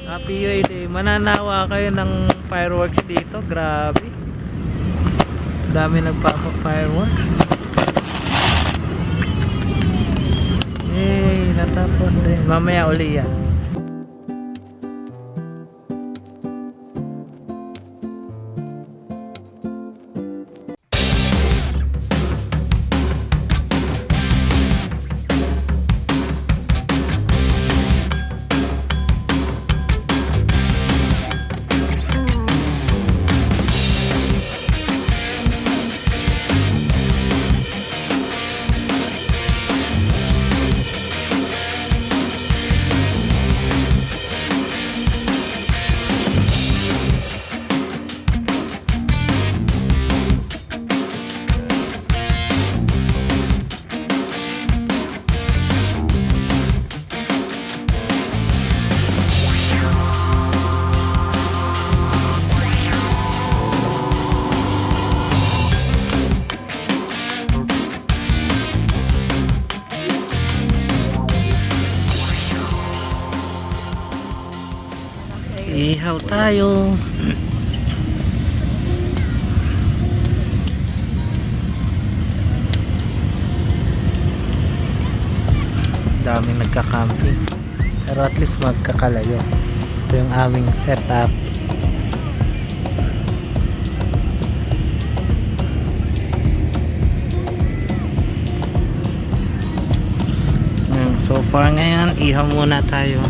Happy UA Day. Mananawa kayo ng fireworks dito. Grabe. Dami nagpapa-fireworks. Yay, natapos din. Mamaya uli yan. Ihaw tayo. Daming nagka-camping. Pero at least magkakalayo. Ito yung aming setup. So far ngayon, ihaw muna tayo.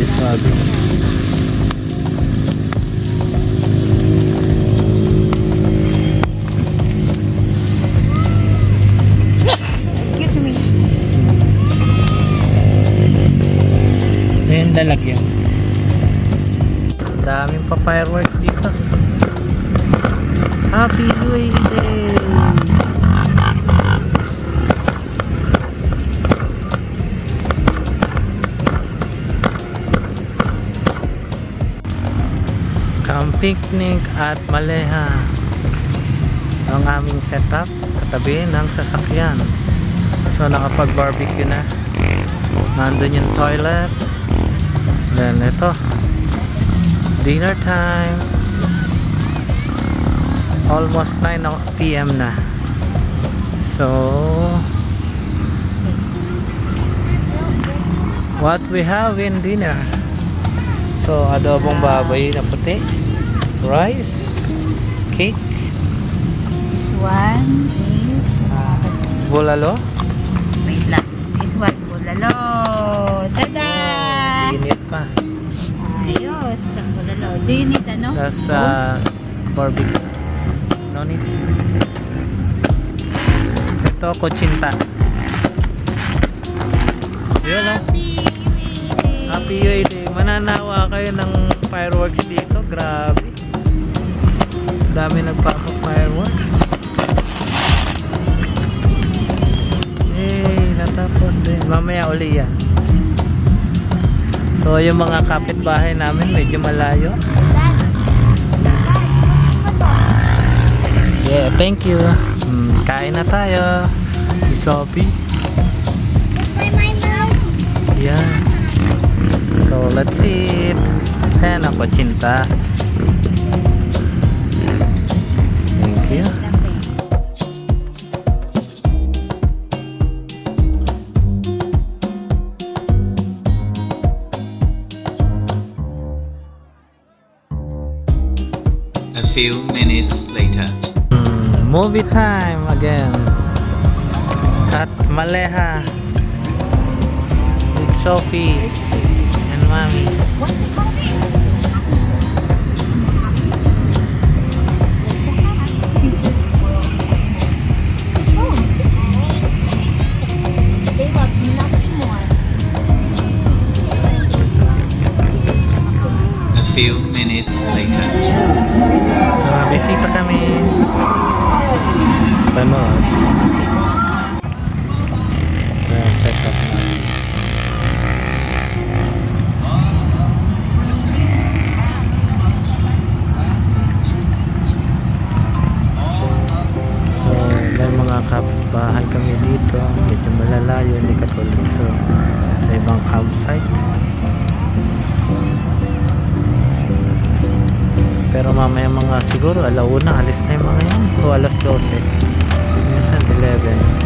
Sabi. Excuse me. Ayan lalagyan. Daming pa fireworks dito. Happy UA Day! Picnic at Maleha ang aming setup katabi ng sasakyan. So nakapag barbecue na, nandun yung toilet, then ito dinner time, almost 9 PM na. So what we have in dinner, so adobong baboy na puti, rice, cake. This one is Bulalo. wait lang. This one bulalo. Tada! Init pa. Ayos, ang bulalo. Do you need ano? That's barbecue. No need. Ito kutsinta. Yun o. Happy UA Day. Mananawa kayo ng fireworks dito. Grabe. Dami nagpapa-fireworks. Yay, natapos din. Mamaya uli yan. So yung mga kapitbahay namin medyo malayo. Yeah, thank you. Kain na tayo. Isopi. Yeah. So let's eat. Ayan ang kutsinta. Thank you. A few minutes later. Movie time again at Maleha with Sophie and Mommy. A few minutes later. Bisita kami. Panood. Setup natin. kapitbahay kami dito, medyo malalayo, hindi katulad sa ibang campsite. Pero mamaya mga siguro alauna alis na yung mga yan, o alas 12, minsan 11.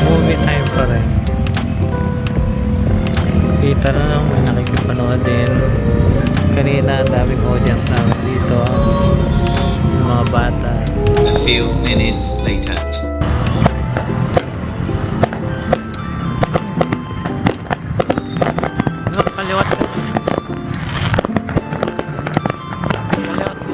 Movie time pa rin. Kita na lang, may nakikipanood din. Kanina, daming audience namin dito. Yung mga bata. A few minutes later. Ano, kaliwat ka. Kaliwat ka.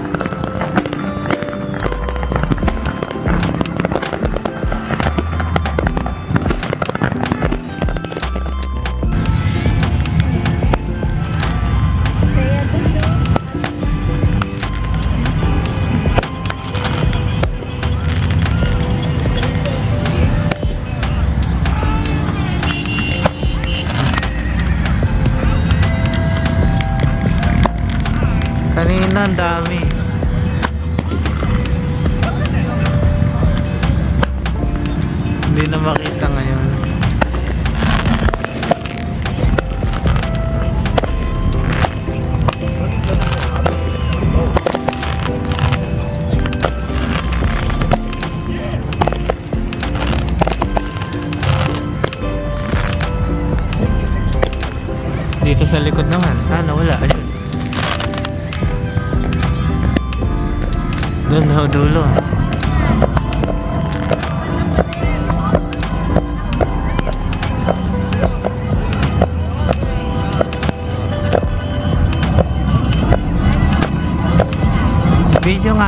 Kaya dito. Kanina ang dami. Hindi na makita ngayon. Dito sa likod naman. Nawala. Ayun. Doon na dulo. Video nga.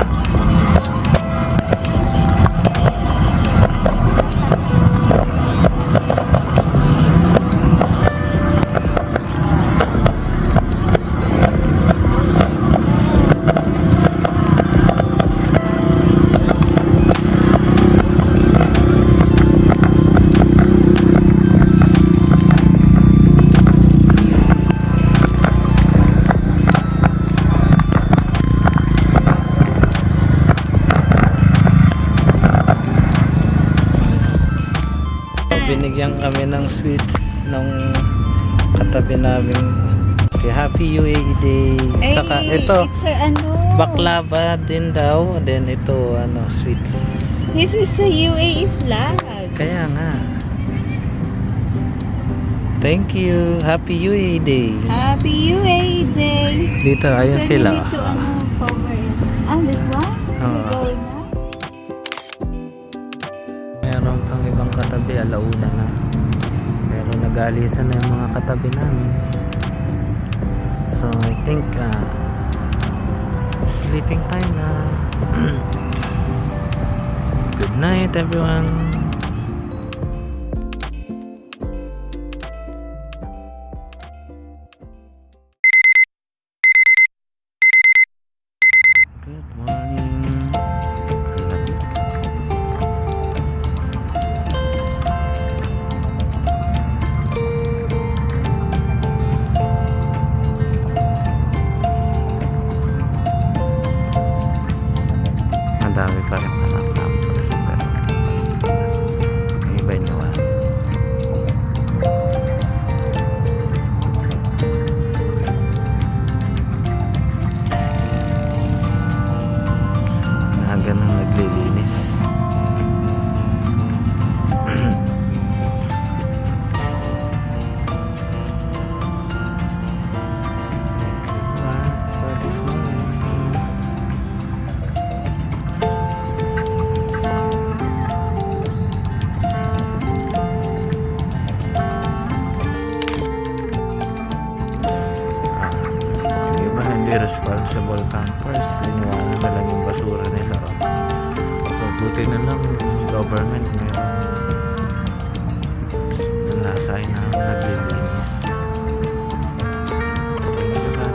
Binigyan kami ng sweets ng katabi namin. Okay, Happy UAE Day. Saka ito, It's a, ano, baklava din daw. And then ito, sweets. This is a UAE flag. Kaya nga. Thank you. Happy UAE Day. Happy UAE Day. Dito, ayun So, sila. you need to, cover it. This one? Oo. Going na? Meron pang ibang katabi, alauna na. Pero nag-aalisan na yung mga katabi namin. So I think sleeping time na. Good night everyone. Good morning. Dami pa rin mga campers, pero iba nyo naga nang naglilinis. For this morning. Responsible campers, iniwanan na lang yung basura nila. So buti na lang government meron nasay na naglilinis. Okay na lang.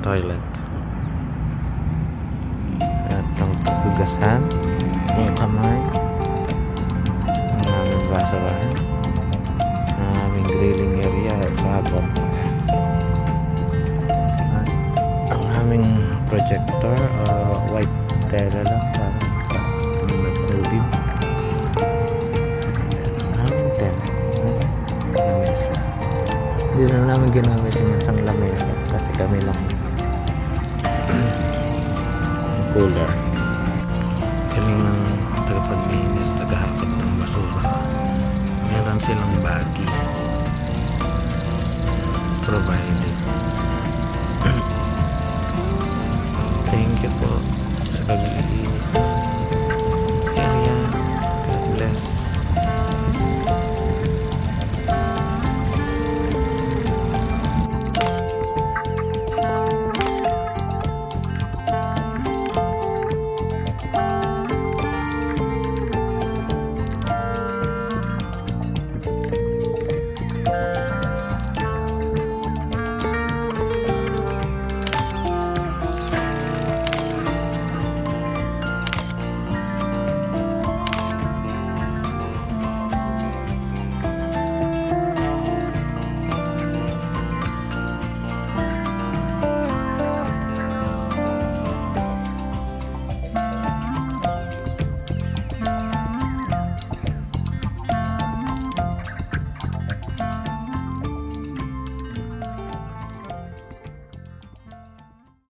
toilet. At ang hugasan, yung kamay, ang aming basurahan, ang aming grilling area at sabon. At ang aming projector, white tela lang para nag-movie. Ang aming tent, lamesa. Hindi na namin ginamit yung isang lamesa kasi kami lang cooler. Galing ng tagapaglinis, tagahakot ng basura. Meron silang baggy provided. Thank you po sa paglilis.